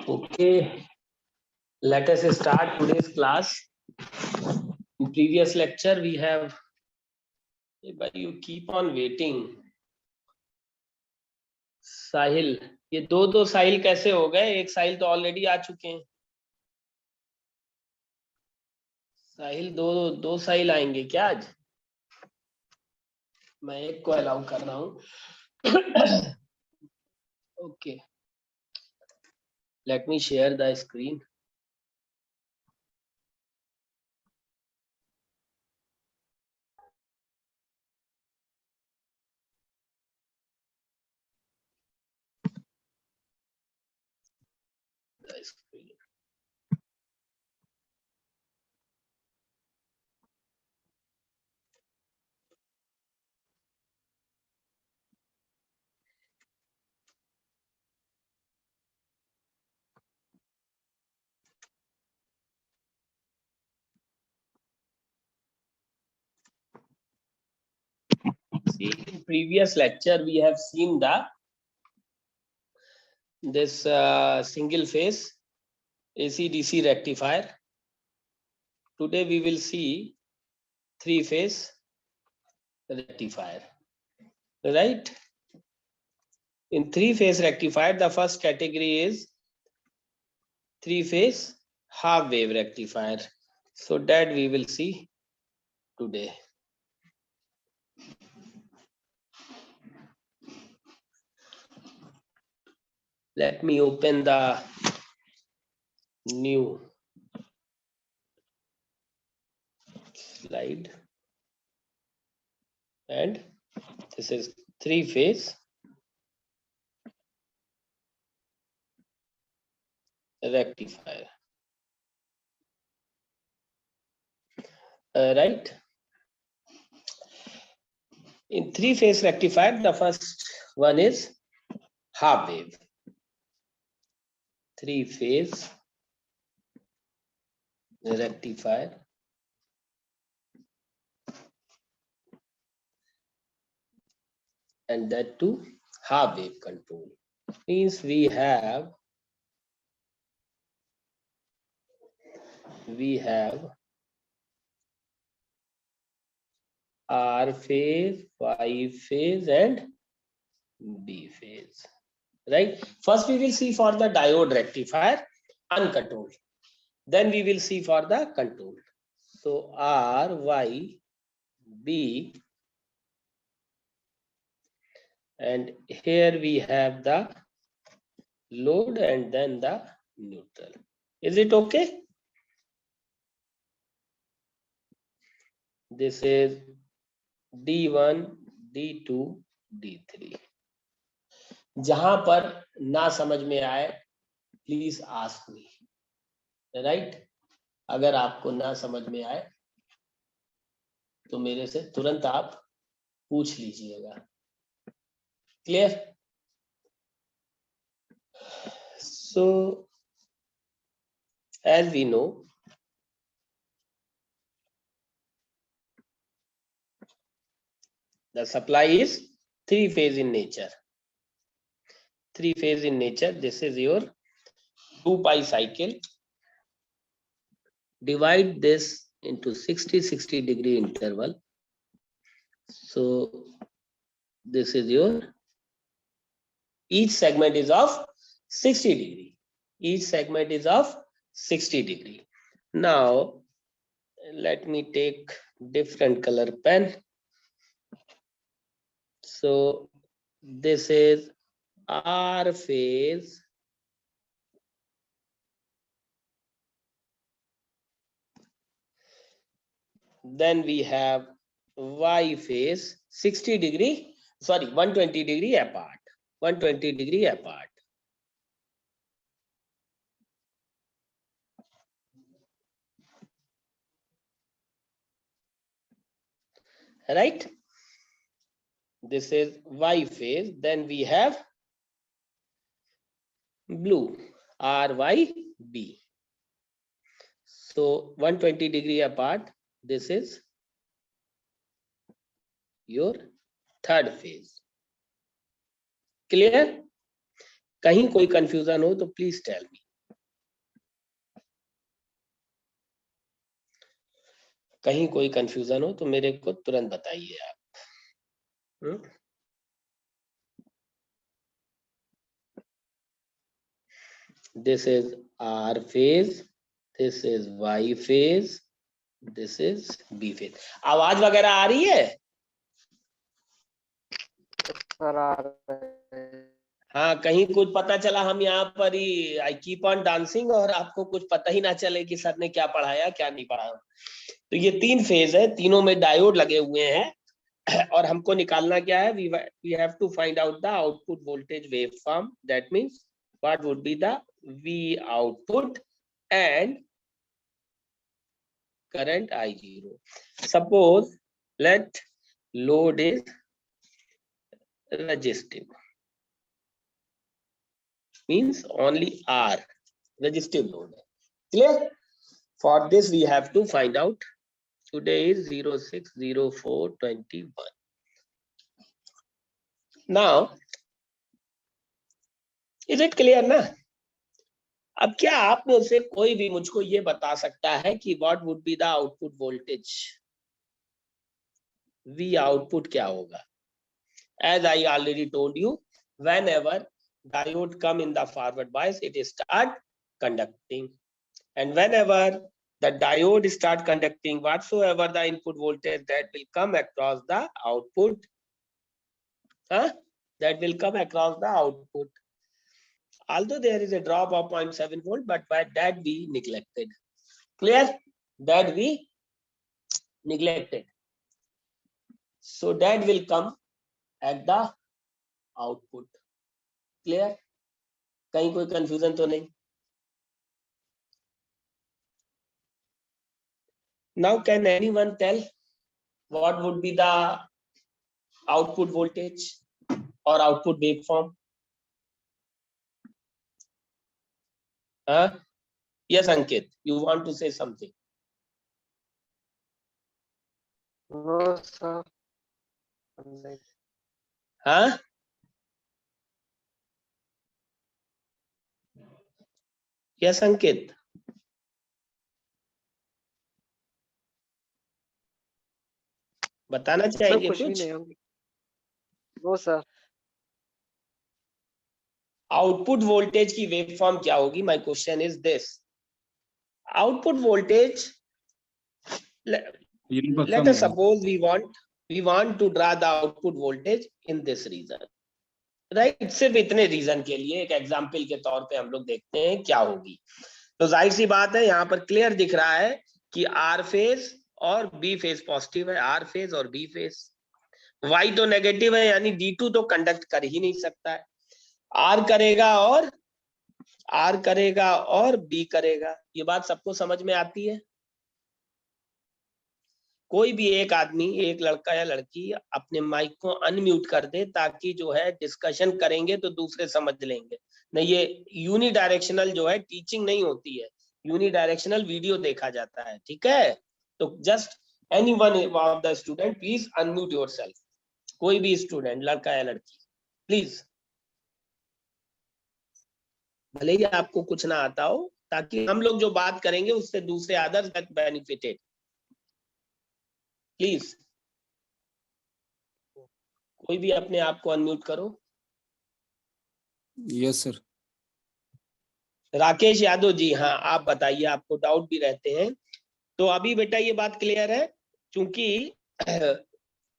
Okay, let us start today's class. In previous lecture, we have. But you keep on waiting. साहिल, ये दो साहिल कैसे हो गए? एक साहिल तो ऑलरेडी आ चुके हैं। साहिल दो साहिल आएंगे क्या आज? मैं एक को अलाउ कर रहा हूँ। Okay, let me share the screen. See, in previous lecture we have seen this single phase AC/DC rectifier. Today we will see three phase rectifier, right? In three phase rectifier, the first category is three phase half wave rectifier. So that we will see today. Let me open the new slide, and this is three phase rectifier, right? In three phase rectifier, the first one is half wave. Three phase rectifier, and that too half wave control. Means we have R phase, Y phase, and B phase, right? First we will see for the diode rectifier uncontrolled, then we will see for the controlled. So R, Y, B, and here we have the load and then the neutral. Is it okay? This is D1, D2, D3. जहां पर ना समझ में आए please ask me, right? अगर आपको ना समझ में आए तो मेरे से तुरंत आप पूछ लीजिएगा। Clear? So as we know, the supply is three phase in nature. Three phase in nature. This is your 2 pi cycle. Divide this into 60 degree interval. So this is your, each segment is of 60 degree. Each segment is of 60 degree. Now let me take different color pen. So this is R phase, then we have Y phase 60 degree, sorry, 120 degree apart, 120 degree apart. Right? This is Y phase, then we have blue, RYB. So 120 degree apart, this is your third phase. Clear? कहीं कोई confusion हो तो please tell me. कहीं कोई confusion हो तो मेरे को तुरंत बताइए आप। This is R phase, this is Y phase, this is B phase. आवाज वगैरह आ रही है? हाँ, कहीं कुछ पता चला हम यहाँ पर ही आई कीप ऑन डांसिंग और आपको कुछ पता ही ना चले कि सर ने क्या पढ़ाया क्या नहीं पढ़ाया। तो ये 3 फेज है, तीनों में डायोड लगे हुए हैं और हमको निकालना क्या है, we have to find out the output voltage wave form. That means what would be the V output and current I0. Suppose let load is resistive, means only R, resistive load. Clear? For this we have to find out. Today is 06/04/21. Now, is it clear ना? अब क्या आप में से कोई भी मुझको ये बता सकता है कि what would be the output voltage? We output क्या होगा? As I already told you, whenever diode come in the forward bias, it start conducting, and whenever the diode start conducting, whatsoever the input voltage that will come across the output, that will come across the output. Although there is a drop of 0.7 volt, but by that we neglected. Clear? That we neglected. So that will come at the output. Clear? कहीं कोई confusion तो नहीं? Now can anyone tell what would be the output voltage or output waveform? Yes, Ankit, you want to say something? No, sir. Yes, Ankit. बताना चाहेंगे कुछ भी कुछ? नहीं होगी। No sir. आउटपुट वोल्टेज की वेवफॉर्म क्या होगी? My question is this, output voltage, let us suppose we want to draw the output voltage in this region, right? सिर्फ इतने रीजन के लिए एक एग्जांपल के तौर पे हम लोग देखते हैं क्या होगी। तो जाहिर सी बात है, यहाँ पर क्लियर दिख रहा है कि आर फेज और बी फेज पॉजिटिव है, आर फेज और बी फेज। वाई तो नेगेटिव है, यानी D2 तो कंडक्ट कर ही नहीं सकता है। आर करेगा और बी करेगा। ये बात सबको समझ में आती है? कोई भी एक आदमी, एक लड़का या लड़की अपने माइक को अनम्यूट कर दे ताकि जो है डिस्कशन करेंगे तो दूसरे समझ लेंगे। नहीं, ये यूनिडायरेक्शनल जो है टीचिंग नहीं होती है, यूनिडायरेक्शनल वीडियो देखा जाता है, ठीक है? तो just anyone of the student please unmute yourself. कोई भी स्टूडेंट, लड़का या लड़की, प्लीज, भले ही आपको कुछ ना आता हो, ताकि हम लोग जो बात करेंगे उससे दूसरे अदर्स गेट बेनिफिटेड। प्लीज कोई भी अपने आप को अनम्यूट करो। Yes sir. राकेश यादव जी, हाँ आप बताइए, आपको डाउट भी रहते हैं। तो अभी बेटा ये बात क्लियर है, क्योंकि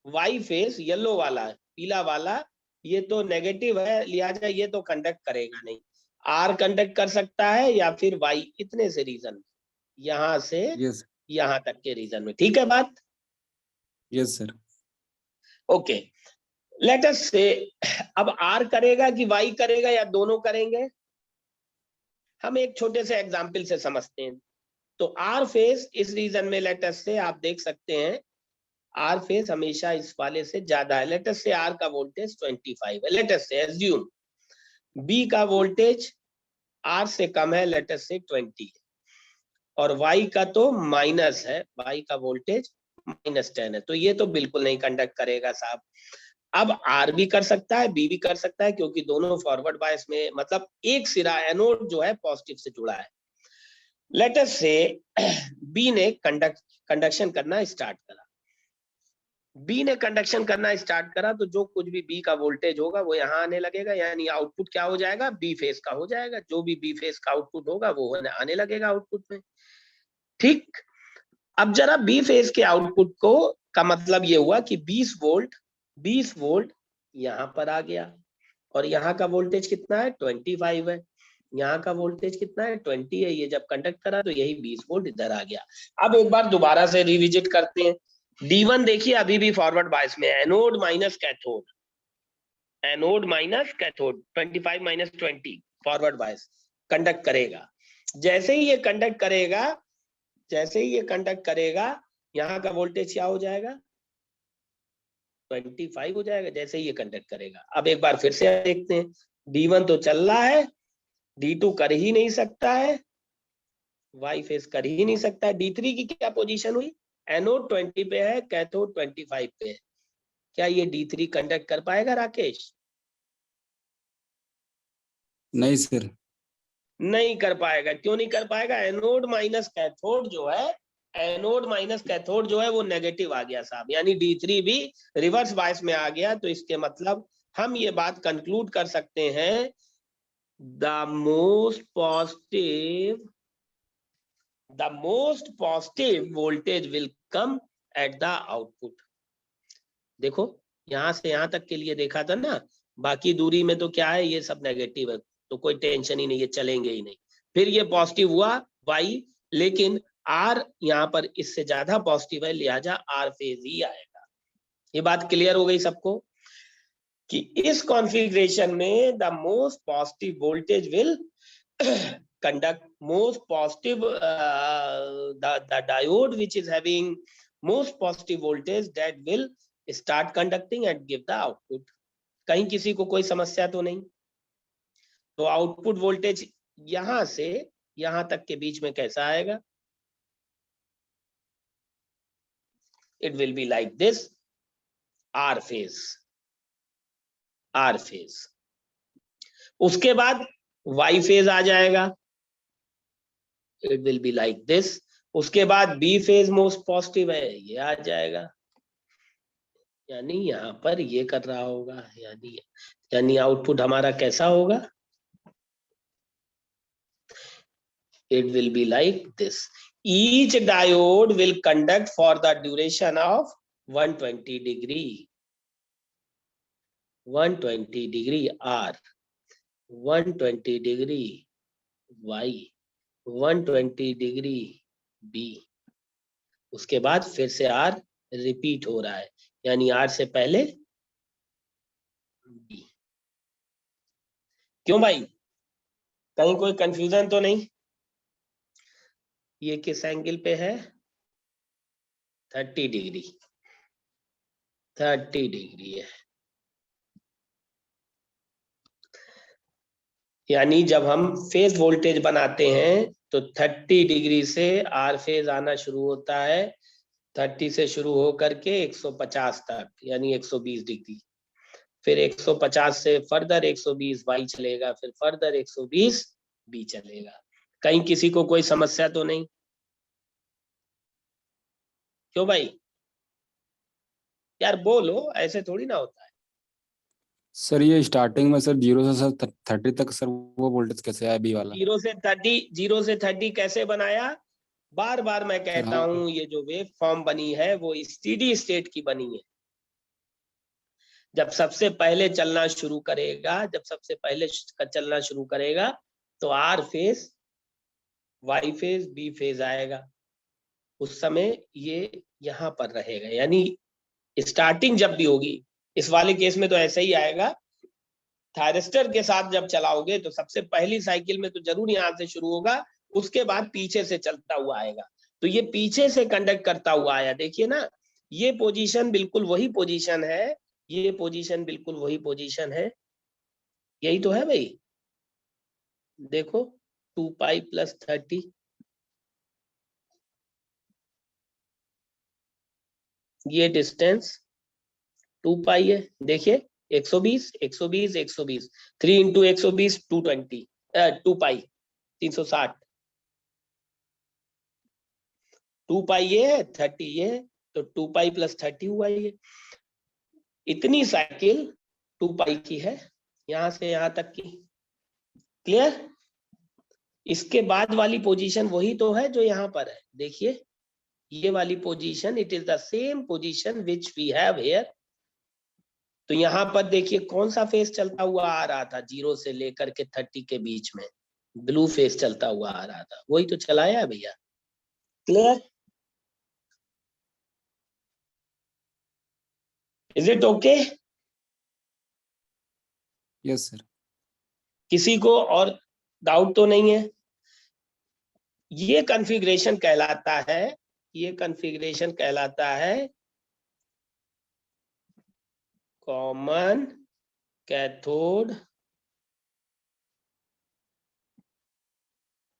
वाई फेस येलो वाला, पीला वाला, ये तो नेगेटिव है, लिहाजा ये तो कंडक्ट करेगा नहीं। आर कंडक्ट कर सकता है या फिर वाई, इतने से रीजन, यहां से यस यहां तक के रीजन में, ठीक है बात? Yes sir. Okay, late us से, अब आर करेगा कि वाई करेगा या दोनों करेंगे, हम एक छोटे से एग्जाम्पल से समझते हैं। तो आर फेस इस रीजन में लेट अस से आप देख सकते हैं, आर फेस हमेशा इस वाले से ज्यादा है। लेट अस से आर का वोल्टेज 25 है, लेट अस से एज्यूम बी का वोल्टेज आर से कम है, लेट अस से 20 है, और वाई का तो माइनस है, वाई का वोल्टेज -10 है, तो ये तो बिल्कुल नहीं कंडक्ट करेगा साहब। अब आर भी कर सकता है, बी भी कर सकता है, क्योंकि दोनों फॉरवर्ड बायस में, मतलब एक सिरा एनोड जो है पॉजिटिव से जुड़ा है। लेट अस से बी ने कंडक्शन करना स्टार्ट करा। बी ने कंडक्शन करना स्टार्ट करा तो जो कुछ भी बी का वोल्टेज होगा वो यहाँ आने लगेगा, यानी आउटपुट क्या हो जाएगा, बी फेज का हो जाएगा। जो भी बी फेज का आउटपुट होगा वो आने लगेगा आउटपुट में। ठीक, अब जरा बी फेज के आउटपुट को का मतलब ये हुआ कि 20 वोल्ट यहाँ पर आ गया, और यहाँ का वोल्टेज कितना है, 25 है। यहाँ का वोल्टेज कितना है, 20 है। ये जब कंडक्ट करा तो यही 20 वोल्ट इधर आ गया। अब एक बार दोबारा से रिविजिट करते हैं। D1 देखिए अभी भी फॉरवर्ड बायस में, anode minus cathode, anode minus cathode, 25 minus 20 forward bias conduct करेगा। जैसे ही ये कंडक्ट करेगा, जैसे ही ये कंडक्ट करेगा, यहाँ का वोल्टेज क्या हो जाएगा, 25 हो जाएगा, जैसे ही ये कंडक्ट करेगा। अब एक बार फिर से देखते हैं, D1 तो चल रहा है, D2 कर ही नहीं सकता है, वाई फेस कर ही नहीं सकता है। D3 की क्या पोजीशन हुई, एनोड 20 पे है, कैथोड 25 पे है। क्या ये D3 कंडक्ट कर पाएगा राकेश? नहीं सर। नहीं कर पाएगा। क्यों नहीं कर पाएगा, एनोड माइनस कैथोड जो है, एनोड माइनस कैथोड जो है वो नेगेटिव आ गया साहब, यानी D3 भी रिवर्स बायस में आ गया। तो इसके मतलब हम ये बात कंक्लूड कर सकते हैं, the most positive voltage will come at the output. देखो यहां से यहां तक के लिए देखा था ना, बाकी दूरी में तो क्या है, ये सब नेगेटिव है, तो कोई टेंशन ही नहीं, ये चलेंगे ही नहीं। फिर ये पॉजिटिव हुआ वाई, लेकिन आर यहाँ पर इससे ज्यादा पॉजिटिव है, लिहाजा आर फेज ही आएगा। ये बात क्लियर हो गई सबको कि इस कॉन्फ़िगरेशन में the most positive voltage will conduct most positive the diode which is having most positive voltage that will start conducting and give the output। कहीं किसी को कोई समस्या तो नहीं? तो आउटपुट वोल्टेज यहां से यहां तक के बीच में कैसा आएगा, it will be like this, R phase, R phase। उसके बाद Y phase आ जाएगा, it will be like this। उसके बाद B phase मोस्ट पॉजिटिव है, ये आ जाएगा, यानी यहाँ पर ये कर रहा होगा, यानी आउटपुट हमारा कैसा होगा, it will be like this। each diode will conduct for the duration of 120 degree, 120 degree R, 120 degree Y, 120 degree B। उसके बाद फिर से R रिपीट हो रहा है, यानी R से पहले B। क्यों भाई, कहीं कोई कंफ्यूजन तो नहीं? ये किस एंगल पे है, 30 डिग्री, 30 डिग्री है। यानी जब हम फेज वोल्टेज बनाते हैं तो 30 डिग्री से आर फेज आना शुरू होता है, 30 से शुरू हो करके 150 तक, यानी 120 डिग्री। फिर 150 से फर्दर 120 वाई चलेगा, फिर फर्दर 120 बी चलेगा। कहीं किसी को कोई समस्या तो नहीं? क्यों भाई, यार बोलो, ऐसे थोड़ी ना होता है। सर ये स्टार्टिंग में सर 0 से सर 30 तक सर वो वोल्टेज कैसे आया बी वाला? 0 से 30 कैसे बनाया, बार बार मैं सर कहता हाँ। हूं, ये जो वेव फॉर्म बनी है वो स्टेडी स्टेट की बनी है। जब सबसे पहले चलना शुरू करेगा, जब सबसे पहले चलना शुरू करेगा तो R phase, Y phase, B phase आएगा। उस समय ये यहाँ पर रहेगा, यानी स्टार्टिंग जब भी होगी, इस वाले केस में तो ऐसा ही आएगा। थायरिस्टर के साथ जब चलाओगे तो सबसे पहली साइकिल में तो जरूर यहाँ से शुरू होगा, उसके बाद पीछे से चलता हुआ आएगा। तो ये पीछे से कंडक्ट करता हुआ आया, देखिए ना, ये पोजीशन बिल्कुल वही पोजीशन है, ये पोजीशन बिल्कुल वही पोजीशन है, यही तो है भाई। देखो 2 पाई प्लस 30, ये डिस्टेंस 2 पाई है, देखिए 120 120 120, 3 इंटू 120 220, 2 पाई 360, 2 पाई ये है 30 ये है, तो 2 पाई प्लस 30 हुआ ये। इतनी साइकिल 2 पाई की है यहां से यहां तक की। क्लियर? इसके बाद वाली पोजीशन वही तो है जो यहाँ पर है, देखिए ये वाली position, it is the same position which we have here. तो यहाँ पर देखिए कौन सा फेस चलता हुआ आ रहा था 0 से लेकर के 30 के बीच में, ब्लू फेस चलता हुआ आ रहा था, वही तो चलाया है भैया। Clear? Is it okay? Yes sir. किसी को और डाउट तो नहीं है? ये कॉन्फ़िगरेशन कहलाता है, ये कॉन्फ़िगरेशन कहलाता है कॉमन कैथोड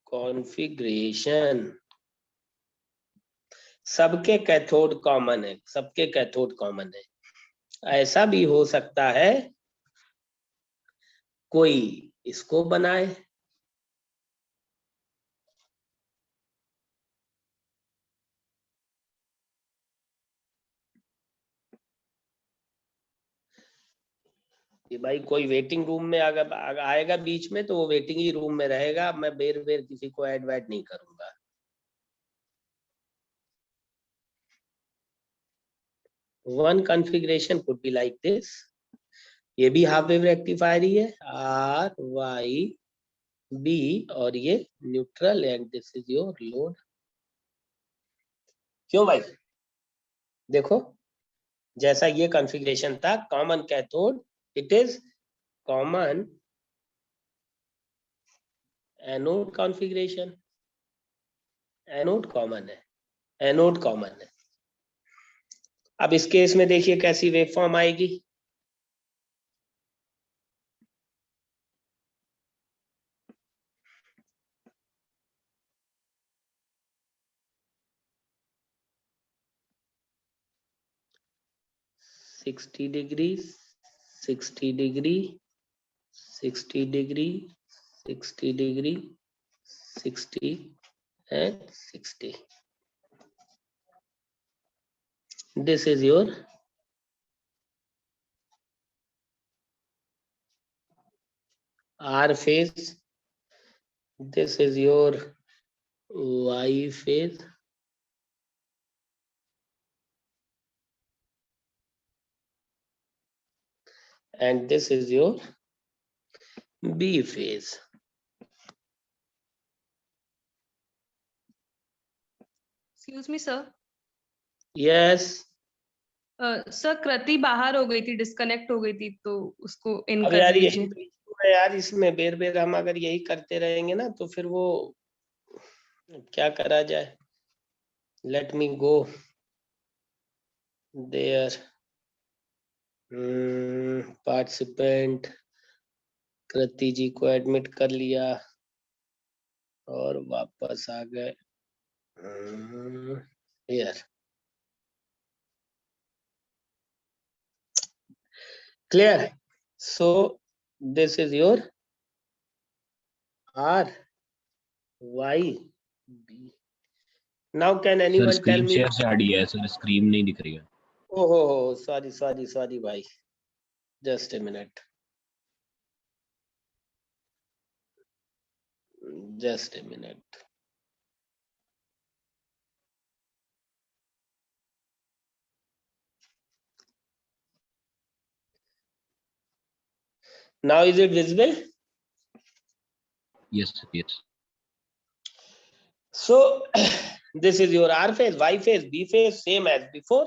कॉन्फ़िगरेशन। सबके कैथोड कॉमन है, सबके कैथोड कॉमन है। ऐसा भी हो सकता है कोई इसको बनाए, कि भाई कोई वेटिंग रूम में अगर आएगा बीच में तो वो वेटिंग ही रूम में रहेगा, मैं बेर बेर किसी को ऐड वैड नहीं करूंगा। One configuration could be like this, ये भी हाफ वेव रेक्टिफायर ही है, आर वाई बी, और ये neutral and this is your load. क्यों भाई? देखो जैसा ये कॉन्फ़िगरेशन था common cathode, it is common anode configuration, anode common है, एनोड कॉमन है। अब इस केस में देखिए कैसी वेवफॉर्म आएगी, sixty degree 60 degree 60 degree 60 degree 60 and 60. This is your R phase, this is your Y phase, and this is your B phase. Excuse me sir. Yes, sir Kriti बाहर हो गई थी, डिस्कनेक्ट हो गई थी, तो उसको इन अब कर यार यही दीजिए। तो issue है यार, इसमें बेर बेर हम अगर यही करते रहेंगे ना तो फिर वो क्या करा जाए। Let me go there. Participant Kriti ji को एडमिट कर लिया और वापस आ गए here. Clear? So this is your R Y B. Now can sir anyone tell screen me? Share से हटी है सर, स्क्रीन नहीं दिख रही है। Oh, sorry भाई, just a minute, just a minute. Now is it visible? Yes yes. So this is your R phase, Y phase, B phase, same as before.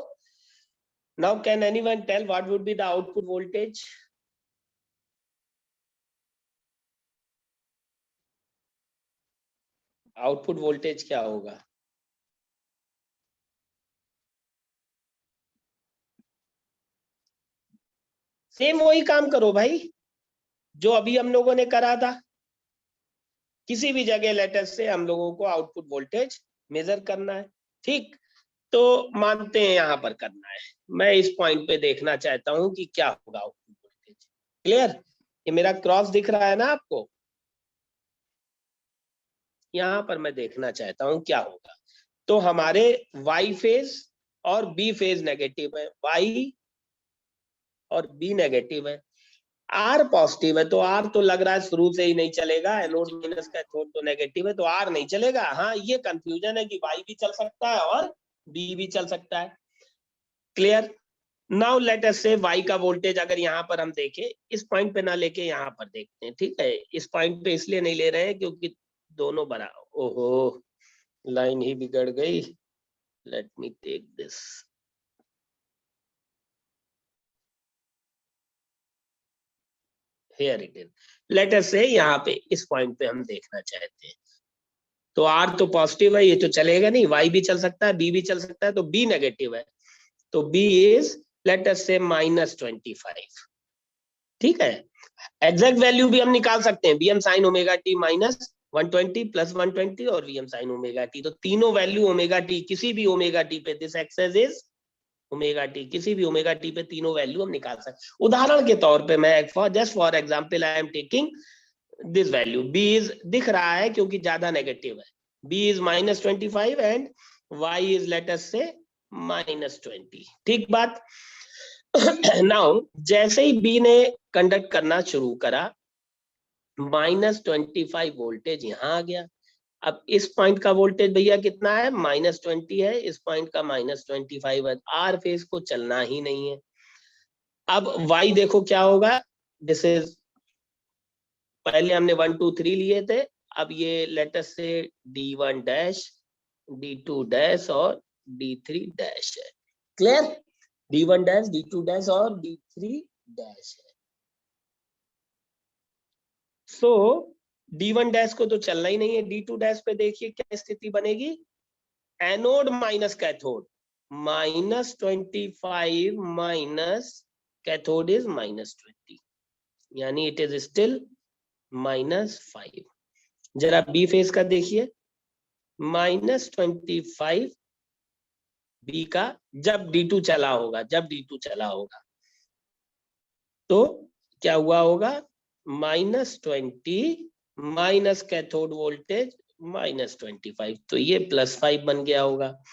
Now can anyone tell what would be the output voltage? Output voltage क्या होगा? Same वही काम करो भाई जो अभी हम लोगों ने करा था, किसी भी जगह लेटर से हम लोगों को आउटपुट वोल्टेज मेजर करना है। ठीक, तो मानते हैं यहां पर करना है, मैं इस पॉइंट पे देखना चाहता हूं कि क्या होगा आउटपुट वोल्टेज। क्लियर? ये मेरा क्रॉस दिख रहा है ना आपको, यहां पर मैं देखना चाहता हूं क्या होगा। तो हमारे वाई फेज और बी फेज नेगेटिव है, वाई और बी नेगेटिव है, आर पॉजिटिव है, तो आर तो लग रहा है शुरू से ही नहीं चलेगा, एनोड माइनस कैथोड तो नेगेटिव है तो आर नहीं चलेगा। हाँ, ये कंफ्यूजन है कि वाई भी चल सकता है और बी भी चल सकता है। क्लियर? नाउ लेट अस से वाई का वोल्टेज अगर यहाँ पर हम देखें, इस पॉइंट पे ना लेके यहाँ पर देखते हैं, ठीक है? इस पॉइंट पे इसलिए नहीं ले रहे हैं क्योंकि दोनों बराबर, ओहो लाइन ही बिगड़ गई। Let me take this, here it is. Let us say यहाँ पे इस पॉइंट पे हम देखना चाहते हैं, तो आर तो पॉजिटिव है, ये तो चलेगा नहीं, वाई भी चल सकता है, बी भी चल सकता है, तो बी नेगेटिव है, तो बी इज लेट अस से -25। ठीक है? एग्जैक्ट वैल्यू भी हम निकाल सकते हैं, bm sin ओमेगा टी -120 + 120 और vm sin ओमेगा टी, तो तीनों वैल्यू ओमेगा टी, किसी भी ओमेगा टी पे, this axis is omega T, किसी भी ओमेगा टी पे तीनों वैल्यू हम निकाल सकते। उदाहरण के तौर पे मैं just for example I am taking this value, b is दिख रहा है क्योंकि ज्यादा नेगेटिव है, b is -25 and y is let us से -20। ठीक बात? नाउ जैसे ही बी ने कंडक्ट करना शुरू करा, -25 वोल्टेज यहाँ आ गया। अब इस पॉइंट का वोल्टेज भैया कितना है? -20 है, इस पॉइंट का -25 है, आर फेज को चलना ही नहीं है। अब y देखो क्या होगा, दिस इज, पहले हमने 1 2 3 लिए थे, अब ये let's say d1 dash, d2 dash और d3 डैश है। Clear? d1 dash, d2 dash और d3 डैश है। सो d1 डैश को तो चलना ही नहीं है, d2 डैश पे देखिए क्या स्थिति बनेगी, anode minus cathode, -25 minus cathode is -20, यानी इट इज स्टिल -5। जरा बी फेज का देखिए, -25 बी का, जब d2 चला होगा, जब d2 चला होगा तो क्या हुआ होगा, -20 माइनस कैथोड वोल्टेज -25, तो ये +5 बन गया होगा।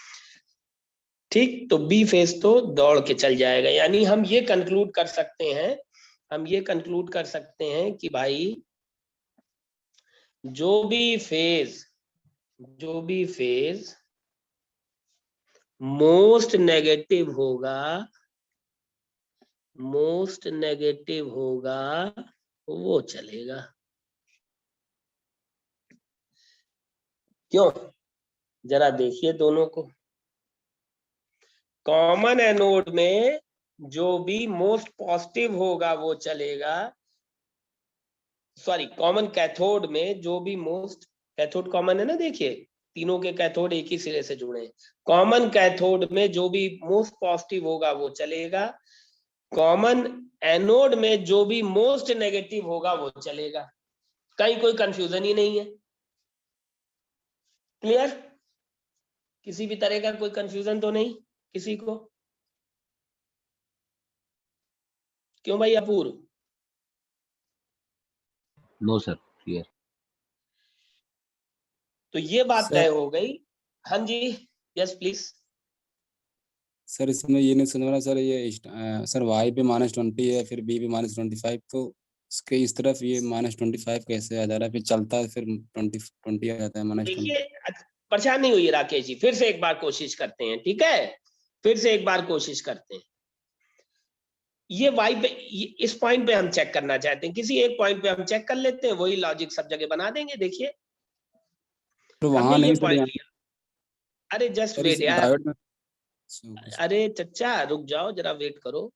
ठीक, तो बी फेज तो दौड़ के चल जाएगा, यानी हम ये कंक्लूड कर सकते हैं, हम ये कंक्लूड कर सकते हैं कि भाई जो भी फेज मोस्ट नेगेटिव होगा वो चलेगा। क्यों? जरा देखिए दोनों को, कॉमन एनोड में जो भी मोस्ट पॉजिटिव होगा वो चलेगा, सॉरी कॉमन कैथोड में जो भी मोस्ट, कैथोड कॉमन है ना, देखिए तीनों के कैथोड एक ही सिरे से जुड़े हैं, कॉमन कैथोड में जो भी मोस्ट पॉजिटिव होगा वो चलेगा, कॉमन एनोड में जो भी मोस्ट नेगेटिव होगा वो चलेगा। कहीं कोई कंफ्यूजन ही नहीं है। क्लियर? किसी भी तरह का कोई कंफ्यूजन तो नहीं किसी को? क्यों भाई अपूर्व? No sir, clear. तो ये बात सर- तय हो गई। हाँ जी, यस प्लीज। सर इसमें ये नहीं समझ रहा सर, ये सर वाई पे -20 है, फिर बी पे -25, तो इसके इस तरफ ये -25 कैसे आ जा रहा है, फिर चलता है, फिर 20 आ जाता है -20। देखिए परेशान नहीं हुई राकेश जी, फिर से एक बार कोशिश करते हैं, ठीक है? फिर से एक बार कोशिश करते हैं। ये वाई पे, इस पॉइंट पे हम चेक करना चाहते हैं, किसी एक पॉइंट पे हम चेक कर लेते हैं, वही लॉजिक सब जगह बना देंगे। देखिए तो हमने वहां ये नहीं सर, पॉइंट यहाँ लिया, अरे जस्ट सर वेट इस यार, डायोड में अरे चच्चा रुक जाओ जरा, वेट करो।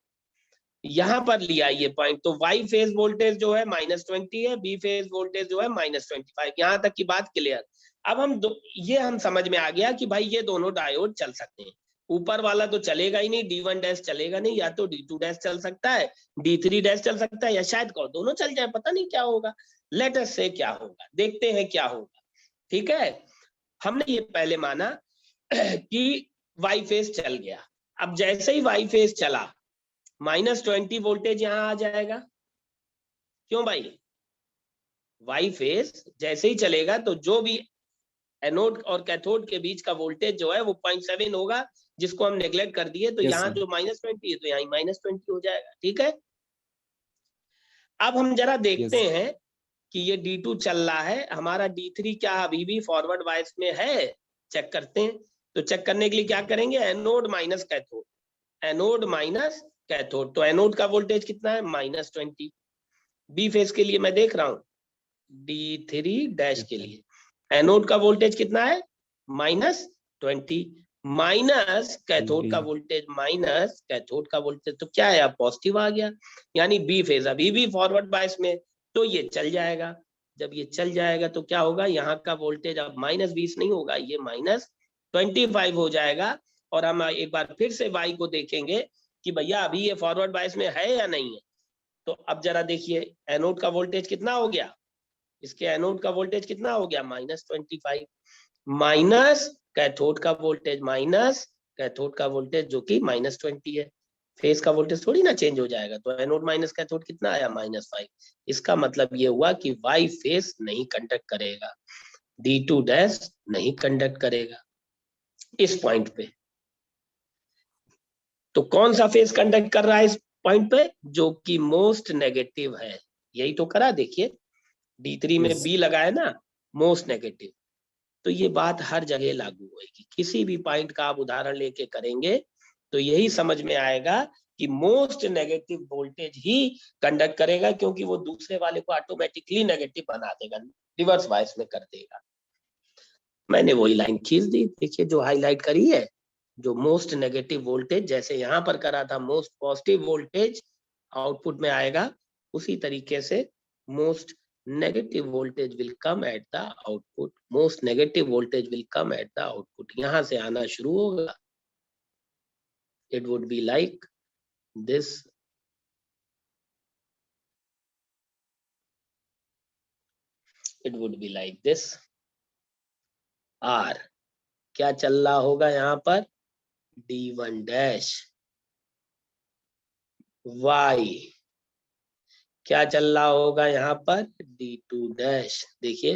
यहां पर लिया ये पॉइंट, तो वाई फेज वोल्टेज जो है -20 है, बी फेज वोल्टेज जो है -25, यहां तक की बात क्लियर। अब हम ये हम समझ में आ गया कि भाई ये दोनों डायोड चल सकते हैं। ऊपर वाला तो चलेगा ही नहीं, d1 डैश चलेगा नहीं, या तो d2 डैश चल सकता है, d3 डैश चल सकता है, या शायद दोनों चल जाए, पता नहीं क्या होगा। लेट अस से क्या होगा, देखते हैं क्या होगा। ठीक है, हमने ये पहले माना कि वाई फेज चल गया। अब जैसे ही वाई फेज चला -20 वोल्टेज यहाँ आ जाएगा। क्यों भाई? वाई फेज जैसे ही चलेगा तो जो भी एनोड और कैथोड के बीच का वोल्टेज जो है वो 0.7 होगा, जिसको हम नेग्लेक्ट कर दिए, तो Yes, यहाँ sir. जो -20 है तो यहाँ -20 हो जाएगा। ठीक है, अब हम जरा देखते Yes. हैं कि ये D2 चल रहा है, हमारा D3 क्या अभी भी फॉरवर्ड बायस में है? चेक करते हैं। तो चेक करने के लिए क्या करेंगे? Anode minus cathode, anode minus cathode. तो एनोड का वोल्टेज कितना है? -20। बी फेज के लिए मैं देख रहा हूँ, D3 डैश के लिए एनोड का वोल्टेज कितना है? -20 माइनस कैथोड का 20. वोल्टेज, माइनस कैथोड का वोल्टेज तो क्या है? अब पॉजिटिव आ गया, यानी बी फेज अभी भी फॉरवर्ड बायस में, तो ये चल जाएगा। जब ये चल जाएगा तो क्या होगा? यहाँ का वोल्टेज अब -20 नहीं होगा, ये -25 हो जाएगा। और हम एक बार फिर से वाई को देखेंगे कि भैया अभी ये फॉरवर्ड बायस में है या नहीं है। तो अब जरा देखिए, एनोड का वोल्टेज कितना हो गया? इसके एनोड का वोल्टेज कितना हो गया? -25 माइनस कैथोड का वोल्टेज, माइनस कैथोड का वोल्टेज जो कि -20 है। फेज का वोल्टेज थोड़ी ना चेंज हो जाएगा। तो एनोड माइनस कैथोड कितना आया? -5। इसका मतलब ये हुआ कि वाई फेज नहीं कंडक्ट करेगा, D2 डैश नहीं कंडक्ट करेगा इस पॉइंट पे। तो कौन सा फेज कंडक्ट कर रहा है इस पॉइंट पे? जो कि मोस्ट नेगेटिव है। यही तो करा, देखिए D3 में Yes. बी लगाया ना, मोस्ट नेगेटिव। तो ये बात हर जगह लागू होगी, किसी भी पॉइंट का आप उदाहरण लेके करेंगे तो यही समझ में आएगा कि मोस्ट नेगेटिव वोल्टेज ही कंडक्ट करेगा, क्योंकि वो दूसरे वाले को ऑटोमेटिकली नेगेटिव बना देगा, रिवर्स बायस में कर देगा। मैंने वही लाइन खींच दी, देखिए जो हाईलाइट करी है, जो मोस्ट नेगेटिव वोल्टेज जैसे यहाँ पर करा था, मोस्ट पॉजिटिव वोल्टेज आउटपुट में आएगा, उसी तरीके से most negative voltage will come at the output, most negative voltage will come at the output। यहां से आना शुरू होगा, it would be like this, it would be like this। R क्या चल रहा होगा यहाँ पर? D1 dash. Y क्या चल रहा होगा यहाँ पर? D2 dash. देखिए,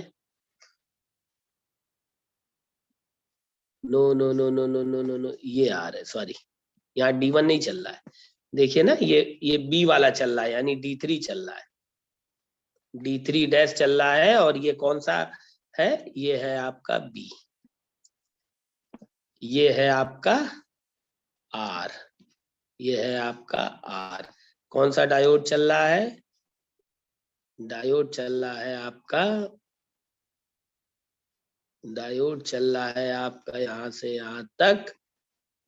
no no no no no no no no, ये आ रहा है, सॉरी, यहाँ D1 नहीं चल रहा है। देखिए ना, ये B वाला चल रहा है, यानी D3 चल रहा है, D3 डैश चल रहा है। और ये कौन सा है? ये है आपका B, ये है आपका R, ये है आपका R। कौन सा डायोड चल रहा है? डायोड चल रहा है आपका, डायोड चल रहा है आपका यहां से यहां तक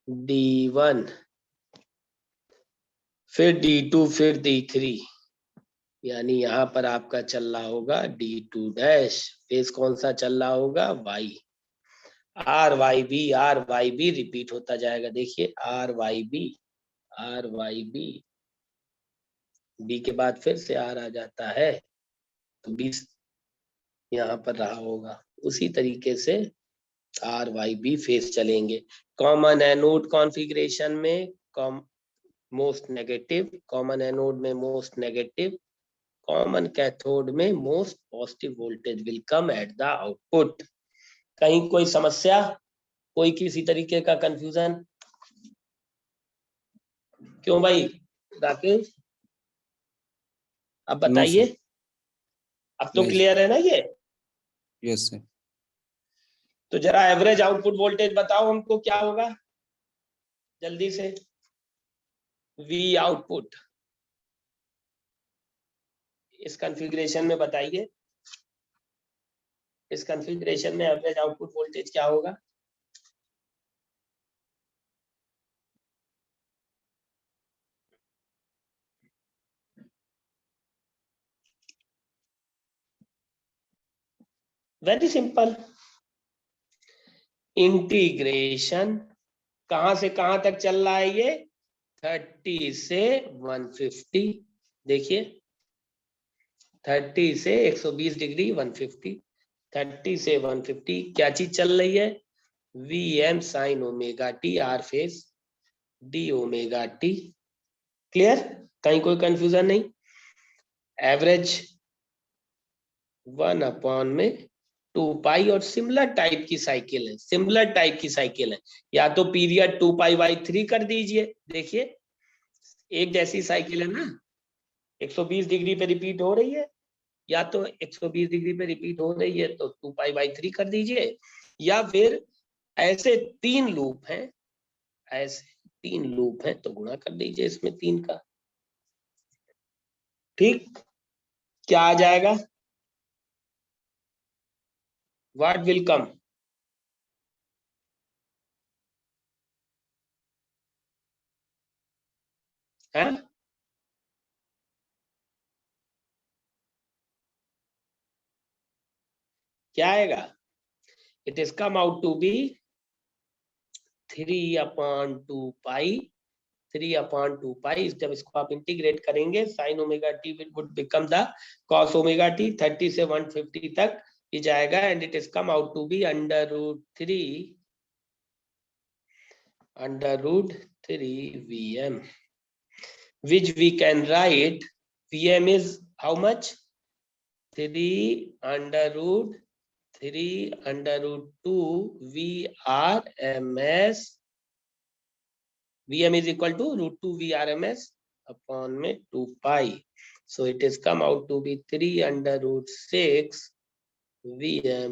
D1, फिर D2, फिर D3, यानी यहाँ पर आपका चल रहा होगा D2 डैश। फेज कौन सा चल रहा होगा? Y। R Y B repeat होता जाएगा। देखिए आर वाई बी, बी के बाद फिर से आर आ जाता है, तो 20 यहाँ पर रहा होगा। उसी तरीके से आर वाई बी फेज चलेंगे। कॉमन एनोड कॉन्फ़िगरेशन में मोस्ट नेगेटिव, कॉमन एनोड में मोस्ट नेगेटिव, कॉमन कैथोड में most positive voltage will come at the output. कहीं कोई समस्या, कोई किसी तरीके का कंफ्यूजन? क्यों भाई राकेश, अब No, बताइए, sir. अब तो Yes. क्लियर है ना ये? Yes, sir. तो जरा एवरेज आउटपुट वोल्टेज बताओ हमको, क्या होगा जल्दी से? वी आउटपुट इस कॉन्फ़िगरेशन में बताइए, इस कॉन्फ़िगरेशन में एवरेज आउटपुट वोल्टेज क्या होगा? वेरी सिंपल, इंटीग्रेशन कहां से कहां तक चल रहा है ये? 30 से 150। देखिए 30 से 120 डिग्री 150, 30 से 150 क्या चीज चल रही है? V m sine omega T, R phase. D omega T. Clear, कहीं कोई कंफ्यूजन नहीं। एवरेज 1 में 2 पाई, और सिमिलर टाइप की साइकिल है, सिमिलर टाइप की साइकिल है। या तो पीरियड 2 पाई बाई 3 कर दीजिए, देखिए एक जैसी साइकिल है ना, 120 डिग्री पे रिपीट हो रही है, या तो 120 डिग्री पे रिपीट हो रही है तो 2 पाई बाई 3 कर दीजिए, या फिर ऐसे 3 लूप हैं, ऐसे 3 लूप हैं तो गुणा कर दीजिए इसमें 3 का। ठीक, क्या आ जाएगा? What will come? है क्या आएगा? It is come out to be 3/2 pi, 3/2 pi. जब इसको आप इंटीग्रेट करेंगे sine omega T would become the cos omega T, 30 से 150 तक ये जाएगा, and it is come out to be √3 Vm, which we can write Vm is how much? 3√2 VRMS. Vm is equal to √2 VRMS upon में 2 pi. So it is come out to be 3/6 Vm